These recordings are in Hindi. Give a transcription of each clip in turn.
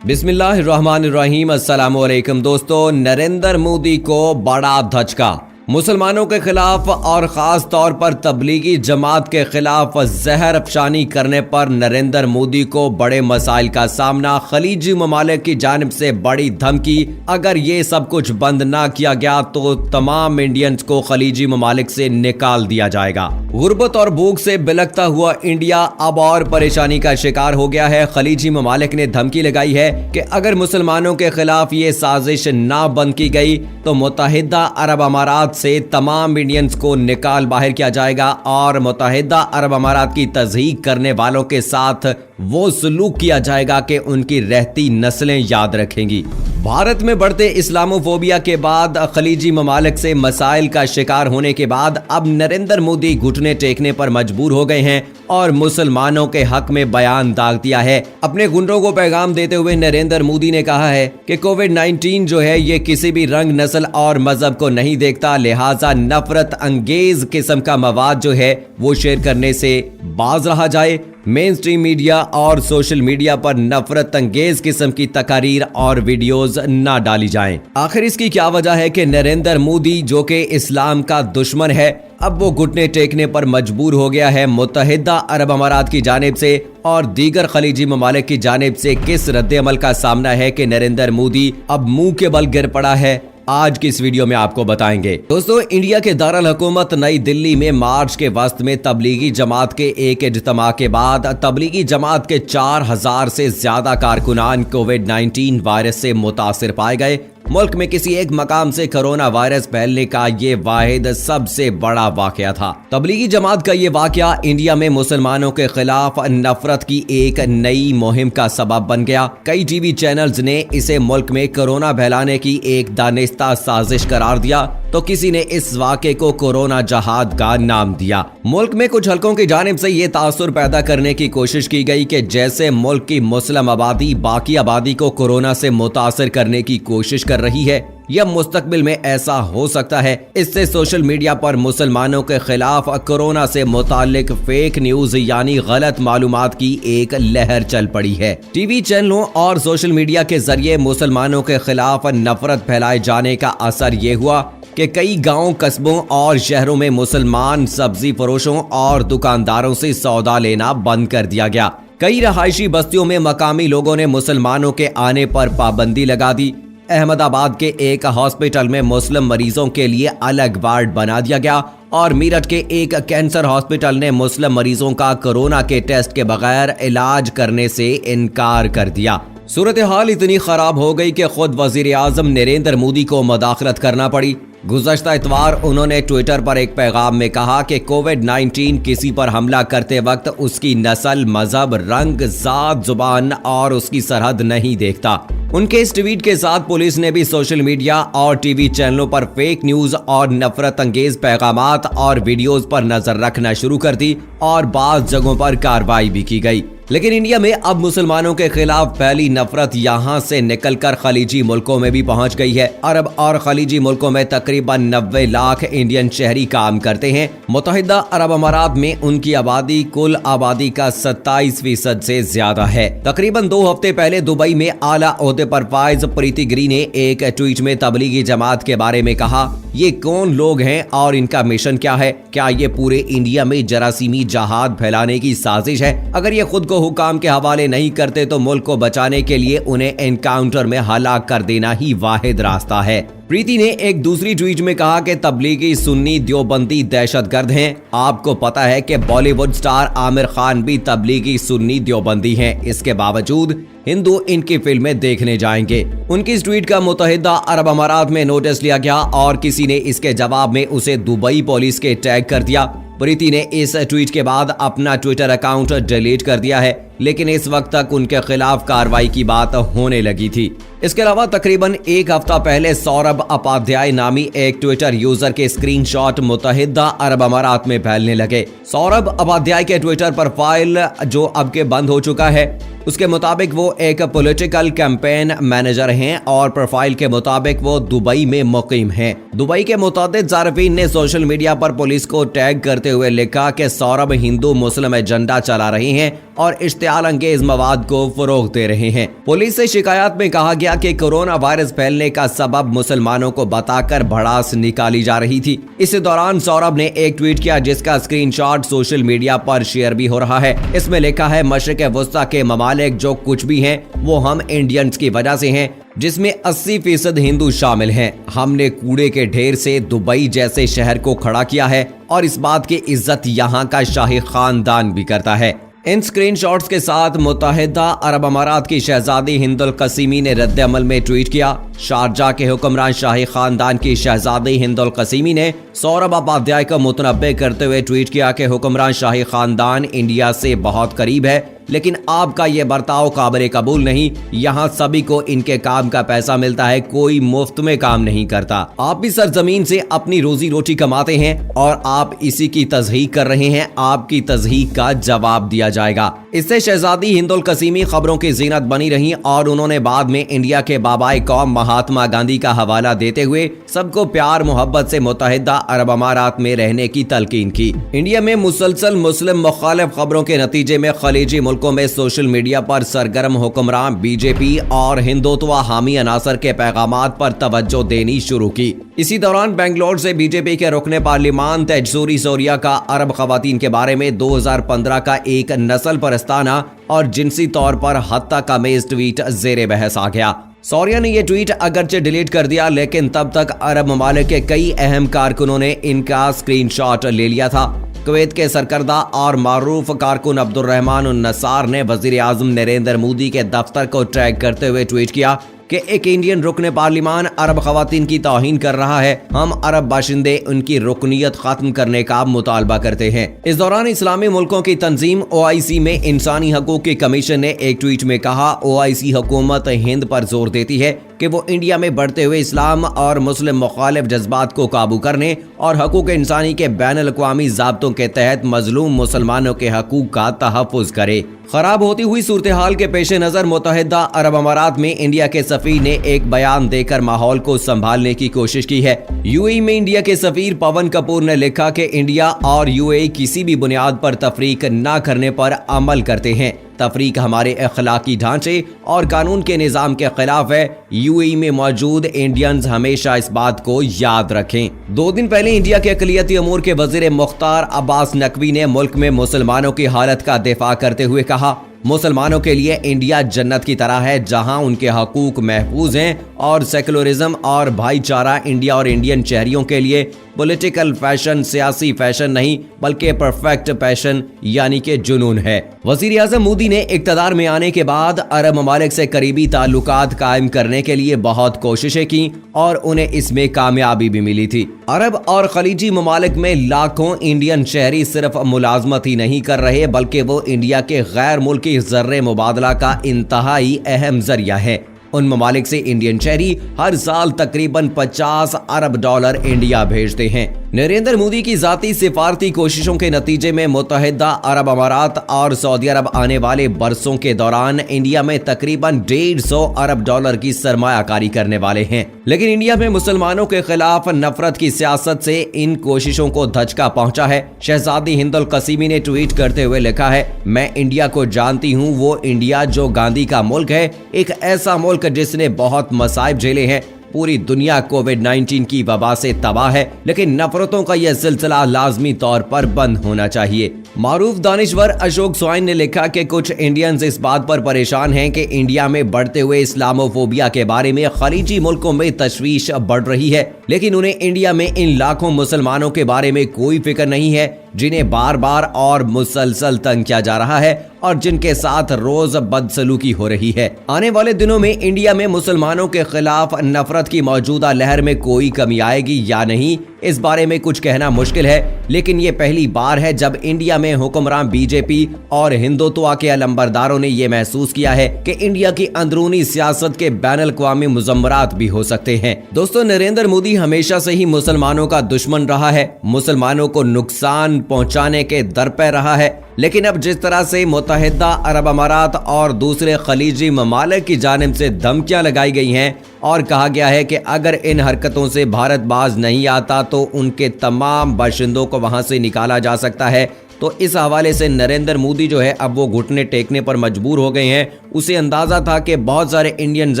बिस्मिल्लाहिर्रहमानिर्रहीम। अस्सलामुअलैकुम दोस्तों, नरेंद्र मोदी को बड़ा धचका। मुसलमानों के खिलाफ और ख़ास तौर पर तबलीगी जमात के खिलाफ जहर अफशानी करने पर नरेंद्र मोदी को बड़े मसाइल का सामना। खलीजी ममालिक की जानिब से बड़ी धमकी। अगर ये सब कुछ बंद ना किया गया तो तमाम इंडियंस को खलीजी ममालिक से निकाल दिया जाएगा। गुर्बत और भूख से बिलखता हुआ इंडिया अब और परेशानी का शिकार हो गया है। खलीजी ममालिक ने धमकी लगाई है कि अगर मुसलमानों के खिलाफ ये साजिश ना बंद की गई तो मुत्तहिदा अरब अमारात से तमाम इंडियंस को निकाल बाहर किया जाएगा और मुत्तहिदा अरब अमारात की तज़हीक करने वालों के साथ वो सलूक किया जाएगा कि उनकी रहती नस्लें याद रखेंगी। भारत में बढ़ते इस्लामोफोबिया के बाद, खलीजी ममालिक से मसाइल का शिकार होने के बाद अब नरेंद्र मोदी घुटने टेकने पर मजबूर हो गए हैं और मुसलमानों के हक में बयान दाग दिया है। अपने गुंडों को पैगाम देते हुए नरेंद्र मोदी ने कहा है कि कोविड-19 जो है ये किसी भी रंग, नस्ल और मजहब को नहीं देखता, लिहाजा नफरत अंगेज किस्म का मवाद जो है वो शेयर करने से बाज रहा जाए। मेन स्ट्रीम मीडिया और सोशल मीडिया पर नफरत अंगेज किस्म की तकारीर और वीडियोस ना डाली जाएं। आखिर इसकी क्या वजह है कि नरेंद्र मोदी जो कि इस्लाम का दुश्मन है, अब वो घुटने टेकने पर मजबूर हो गया है। मुत्तहिदा अरब अमारात की जानिब से और दीगर खलीजी ममालिक की जानिब से किस रद्द-ए-अमल का सामना है कि नरेंद्र मोदी अब मुंह के बल गिर पड़ा है, आज की इस वीडियो में आपको बताएंगे। दोस्तों, इंडिया के दारुल हुकूमत नई दिल्ली में मार्च के वक्त में तबलीगी जमात के एक इज्तिमा के बाद तबलीगी जमात के 4000 से ज्यादा कारकुनान कोविड-19 वायरस से मुतासिर पाए गए। मुल्क में किसी एक मकाम से कोरोना वायरस फैलने का ये वाहिद सबसे बड़ा वाकया था। तबलीगी जमात का ये वाकया इंडिया में मुसलमानों के खिलाफ नफरत की एक नई मुहिम का सबब बन गया। कई टीवी चैनल्स ने इसे मुल्क में कोरोना फैलाने की एक दानिस्ता साजिश करार दिया तो किसी ने इस वाक़े को कोरोना जहाद का नाम दिया। मुल्क में कुछ हलकों की जानिब से ये तासुर पैदा करने की कोशिश की गई कि जैसे मुल्क की मुस्लिम आबादी बाकी आबादी को कोरोना से मुतासिर करने की कोशिश कर रही है या मुस्तकबिल में ऐसा हो सकता है। इससे सोशल मीडिया पर मुसलमानों के खिलाफ कोरोना से मुतालिक फेक न्यूज यानी गलत मालूमात की एक लहर चल पड़ी है। टीवी चैनलों और सोशल मीडिया के जरिए मुसलमानों के खिलाफ नफरत फैलाए जाने का असर ये हुआ कि कई गांवों, कस्बों और शहरों में मुसलमान सब्जी फरोशों और दुकानदारों से सौदा लेना बंद कर दिया गया। कई रहायशी बस्तियों में मकामी लोगों ने मुसलमानों के आने पर पाबंदी लगा दी। अहमदाबाद के एक हॉस्पिटल में मुस्लिम मरीजों के लिए अलग वार्ड बना दिया गया और मीरठ के एक कैंसर हॉस्पिटल ने मुस्लिम मरीजों का कोरोना के टेस्ट के बगैर इलाज करने से इनकार कर दिया। सूरत हाल इतनी खराब हो गई कि खुद वजीर आजम नरेंद्र मोदी को मुदाखलत करना पड़ी। गुज़श्ता इतवार उन्होंने ट्विटर पर एक पैगाम में कहा कि कोविड-19 किसी पर हमला करते वक्त उसकी नस्ल, मजहब, रंग, जात, जुबान और उसकी सरहद नहीं देखता। उनके इस ट्वीट के साथ पुलिस ने भी सोशल मीडिया और टीवी चैनलों पर फेक न्यूज और नफरत अंगेज पैगामात और वीडियोस पर नजर रखना शुरू कर दी और बाज़ जगहों पर कार्रवाई भी की गई। लेकिन इंडिया में अब मुसलमानों के खिलाफ फैली नफरत यहाँ से निकलकर खलीजी मुल्कों में भी पहुँच गई है। अरब और खलीजी मुल्कों में तकरीबन 90 लाख इंडियन शहरी काम करते हैं। मुत्तहिदा अरब अमारात में उनकी आबादी कुल आबादी का 27% से ज्यादा है। तकरीबन 2 हफ्ते पहले दुबई में आला ओहदे पर फाइज प्रीति गिरी ने एक ट्वीट में तबलीगी जमात के बारे में कहा, ये कौन लोग हैं और इनका मिशन क्या है? क्या ये पूरे इंडिया में जरासीमी जहाद फैलाने की साजिश है? अगर ये खुद को हुकाम के हवाले नहीं करते तो मुल्क को बचाने के लिए उन्हें एनकाउंटर में हलाक कर देना ही वाहिद रास्ता है। प्रीति ने एक दूसरी ट्वीट में कहा कि तबलीगी सुन्नी देवबंदी दहशतगर्द हैं। आपको पता है कि बॉलीवुड स्टार आमिर खान भी तबलीगी सुन्नी देवबंदी हैं। इसके बावजूद हिंदू इनकी फिल्में देखने जाएंगे। उनकी इस ट्वीट का मुत्तहिदा अरब अमारात में नोटिस लिया गया और किसी ने इसके जवाब में उसे दुबई पुलिस के टैग कर दिया। प्रीति ने इस ट्वीट के बाद अपना ट्विटर अकाउंट डिलीट कर दिया है, लेकिन इस वक्त तक उनके खिलाफ कार्रवाई की बात होने लगी थी। इसके अलावा तकरीबन एक हफ्ता पहले सौरभ उपाध्याय नामी एक ट्विटर यूजर के स्क्रीनशॉट मुत्तहिदा अरब अमारात में फैलने लगे। सौरभ उपाध्याय के ट्विटर प्रोफाइल जो अब के बंद हो चुका है, उसके मुताबिक वो एक पॉलिटिकल कैंपेन मैनेजर हैं और प्रोफाइल के मुताबिक वो दुबई में मुकीम हैं। दुबई के मुतादिद ज़ारफीन ने सोशल मीडिया पर पुलिस को टैग करते हुए लिखा कि सौरभ हिंदू मुस्लिम एजेंडा चला रहे हैं और इश्तिहार सियाल अंगेज मवाद को फरोग दे रहे हैं। पुलिस से शिकायत में कहा गया कि कोरोना वायरस फैलने का सबब मुसलमानों को बताकर भड़ास निकाली जा रही थी। इस दौरान सौरभ ने एक ट्वीट किया जिसका स्क्रीनशॉट सोशल मीडिया पर शेयर भी हो रहा है। इसमें लिखा है, मशरिक वस्ता के ममालिक जो कुछ भी हैं वो हम इंडियंस की वजह से हैं, जिसमें 80% हिंदू शामिल हैं। हमने कूड़े के ढेर से दुबई जैसे शहर को खड़ा किया है और इस बात की इज्जत यहाँ का शाही खानदान भी करता है। इन स्क्रीनशॉट्स के साथ मुत्तहिदा अरब अमारात की शहजादी हिंदुल कसीमी ने रद्द अमल में ट्वीट किया। शारजा के हुक्मरान शाही खानदान की शहजादी हिंदुल कसीमी ने सौरभ उपाध्याय को मुतनब्बे करते हुए ट्वीट किया कि हुक्मरान शाही खानदान इंडिया से बहुत करीब है, लेकिन आपका ये बर्ताव काबिल कबूल नहीं। यहाँ सभी को इनके काम का पैसा मिलता है, कोई मुफ्त में काम नहीं करता। आप भी सरजमीन से अपनी रोजी रोटी कमाते हैं और आप इसी की तज़हीक कर रहे हैं। आपकी तज़हीक का जवाब दिया जाएगा। इससे शहजादी हिंदुल कसीमी खबरों की जीनत बनी रही और उन्होंने बाद में इंडिया के बाबाए कौम महात्मा गांधी का हवाला देते हुए सबको प्यार मोहब्बत से मुत्तहिदा अरब अमारात में रहने की तलकीन की। इंडिया में मुसलसल मुस्लिम मुखालिफ खबरों के नतीजे में खलीजी मुल्कों में सोशल मीडिया पर सरगर्म हुक्मरान बीजेपी और हिंदुत्व हामी अनासर के पैगामात पर तवज्जो देनी शुरू की। इसी दौरान बेंगलोर से बीजेपी के रुकने पार्लिमान तेजसूरी सोरिया का अरब खवातीन के बारे में 2015 का एक नस्ल परस्ताना और जिनसी तौर पर हत्या का मेज ट्वीट जेरे बहस आ गया। सौरिया ने यह ट्वीट अगरचे डिलीट कर दिया, लेकिन तब तक अरब ममालिक के कई अहम कारकुनों ने इनका स्क्रीनशॉट ले लिया था। कुवैत के सरकर्दा और मारूफ कारकुन अब्दुल रहमान नसार ने वजीर आजम नरेंद्र मोदी के दफ्तर को ट्रैक करते हुए ट्वीट किया कि एक इंडियन रुकने पार्लिमान अरब खवातीन की तौहीन कर रहा है। हम अरब बाशिंदे उनकी रुकनीत खत्म करने का मुतालबा करते हैं। इस दौरान इस्लामी मुल्कों की तंजीम OIC में इंसानी हकूक की कमीशन ने एक ट्वीट में कहा, OIC हुकूमत हिंद पर जोर देती है कि वो इंडिया में बढ़ते हुए इस्लाम और मुस्लिम मुखालिफ जज्बात को काबू करने और हकूक इंसानी के बैनुल-अक़वामी ज़ाब्तों के तहत मजलूम मुसलमानों के हकूक का तहफ़्फ़ुज़ करे। खराब होती हुई सूरत हाल के पेश नज़र मुत्तहिदा अरब अमारात में इंडिया के सफीर ने एक बयान देकर माहौल को संभालने की कोशिश की है। UAE में इंडिया के सफीर पवन कपूर ने लिखा कि इंडिया और UAE किसी भी बुनियाद पर तफरीक न करने पर अमल करते हैं। तफरीक हमारे अखलाकी ढांचे और कानून के निज़ाम के खिलाफ है। UAE में मौजूद इंडियंस हमेशा इस बात को याद रखें। 2 दिन पहले इंडिया के अक़लियती अमूर के वज़ीर मुख्तार अब्बास नकवी ने मुल्क में मुसलमानों की हालत का दिफा करते हुए कहा, मुसलमानों के लिए इंडिया जन्नत की तरह है जहां उनके हकूक महफूज हैं और सेकुलरिज्म और भाईचारा इंडिया और इंडियन शहरियों के लिए पॉलिटिकल फैशन सियासी फैशन नहीं बल्कि परफेक्ट पैशन यानी कि जुनून है। वजीर आज़म मोदी ने इक़्तिदार में आने के बाद अरब ममालिक से करीबी ताल्लुकात कायम करने के लिए बहुत कोशिशें की और उन्हें इसमें कामयाबी भी मिली थी। अरब और खलीजी ममालिक में लाखों इंडियन शहरी सिर्फ मुलाजमत ही नहीं कर रहे बल्कि वो इंडिया के गैर मुल्की ज़र्रे मुबादला का इंतहाई अहम जरिया है। उन ममालिक से इंडियन शहरी हर साल तकरीबन 50 अरब डॉलर इंडिया भेजते हैं। नरेंद्र मोदी की जाती सिफारती कोशिशों के नतीजे में मुत्तहिदा अरब अमारात और सऊदी अरब आने वाले बरसों के दौरान इंडिया में तकरीबन 150 अरब डॉलर की सरमायाकारी करने वाले हैं। लेकिन इंडिया में मुसलमानों के खिलाफ नफरत की सियासत से इन कोशिशों को धचका पहुंचा है। शहजादी हिंदुल कसीमी ने ट्वीट करते हुए लिखा है, मैं इंडिया को जानती हूँ, वो इंडिया जो गांधी का मुल्क है, एक ऐसा मुल्क जिसने बहुत मसाइब झेले हैं। पूरी दुनिया कोविड-19 की वबा से तबाह है, लेकिन नफरतों का यह सिलसिला लाजमी तौर पर बंद होना चाहिए। मारूफ दानिश्वर अशोक स्वाइन ने लिखा कि कुछ इंडियंस इस बात पर परेशान हैं कि इंडिया में बढ़ते हुए इस्लामोफोबिया के बारे में खलीजी मुल्कों में तशवीश बढ़ रही है, लेकिन उन्हें इंडिया में इन लाखों मुसलमानों के बारे में कोई फिक्र नहीं है जिन्हें बार बार और मुसलसल तंग किया जा रहा है और जिनके साथ रोज बदसलूकी हो रही है। आने वाले दिनों में इंडिया में मुसलमानों के खिलाफ नफरत की मौजूदा लहर में कोई कमी आएगी या नहीं, इस बारे में कुछ कहना मुश्किल है, लेकिन ये पहली बार है जब इंडिया में हुक्मरान बीजेपी और हिंदुत्व के अलंबरदारों ने यह महसूस किया है कि इंडिया की अंदरूनी सियासत के बैनुल-अक़वामी मुज़म्मरात भी हो सकते हैं। दोस्तों, नरेंद्र मोदी हमेशा से ही मुसलमानों का दुश्मन रहा है, मुसलमानों को नुकसान पहुंचाने के दर पे रहा है, लेकिन अब जिस तरह से मुत्तहिदा अरब अमारात और दूसरे खलीजी ममालिक की जानिब से धमकियां लगाई गई हैं और कहा गया है कि अगर इन हरकतों से भारत बाज नहीं आता तो उनके तमाम बाशिंदों को वहां से निकाला जा सकता है, तो इस हवाले से नरेंद्र मोदी जो है अब वो घुटने टेकने पर मजबूर हो गए हैं। उसे अंदाज़ा था कि बहुत सारे इंडियंस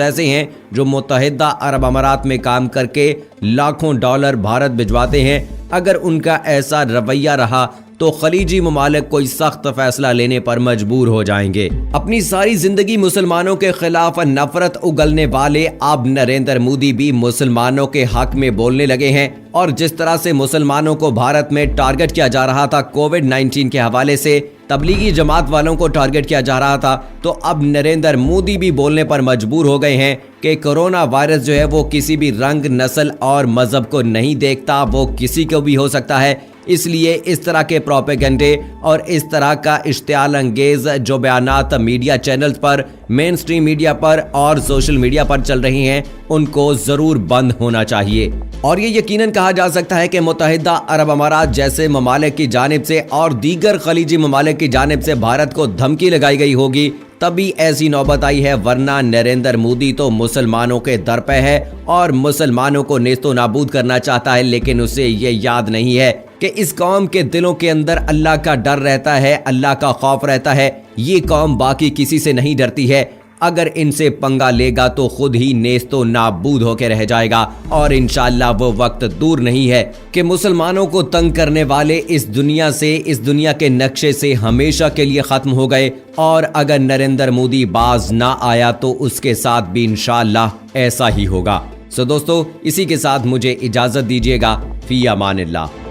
ऐसे हैं जो मुत्तहिदा अरब अमारात में काम करके लाखों डॉलर भारत भिजवाते हैं। अगर उनका ऐसा रवैया रहा तो खलीजी ममालिक कोई सख्त फैसला लेने पर मजबूर हो जाएंगे। अपनी सारी जिंदगी मुसलमानों के खिलाफ नफरत उगलने वाले अब नरेंद्र मोदी भी मुसलमानों के हक में बोलने लगे हैं। और जिस तरह से मुसलमानों को भारत में टारगेट किया जा रहा था कोविड-19 के हवाले से, तबलीगी जमात वालों को टारगेट किया जा रहा था, तो अब नरेंद्र मोदी भी बोलने पर मजबूर हो गए हैं कि कोरोना वायरस जो है वो किसी भी रंग, नस्ल और मजहब को नहीं देखता, वो किसी को भी हो सकता है। इसलिए इस तरह के प्रोपेगेंडे और इस तरह का इश्तियाल अंगेज जो बयानात मीडिया चैनल्स पर, मेन स्ट्रीम मीडिया पर और सोशल मीडिया पर चल रही हैं, उनको जरूर बंद होना चाहिए। और ये यकीनन कहा जा सकता है कि मुत्तहिदा अरब अमारात जैसे ममालिक की जानिब से और दीगर खलीजी ममालिक की जानिब से भारत को धमकी लगाई गई होगी, तभी ऐसी नौबत आई है। वरना नरेंद्र मोदी तो मुसलमानों के दर पे है और मुसलमानों को नेस्तो नाबूद करना चाहता है, लेकिन उसे ये याद नहीं है कि इस कौम के दिलों के अंदर अल्लाह का डर रहता है, अल्लाह का खौफ रहता है। ये कौम बाकी किसी से नहीं डरती है। अगर इनसे पंगा लेगा तो खुद ही नेस्तो नाबूद होकर रह जाएगा। और इंशाअल्लाह वो वक्त दूर नहीं है कि मुसलमानों को तंग करने वाले इस दुनिया से, इस दुनिया के नक्शे से हमेशा के लिए खत्म हो गए। और अगर नरेंद्र मोदी बाज ना आया तो उसके साथ भी इंशाअल्लाह ऐसा ही होगा। सो दोस्तों, इसी के साथ मुझे इजाजत दीजिएगा। फी अमानिल्लाह।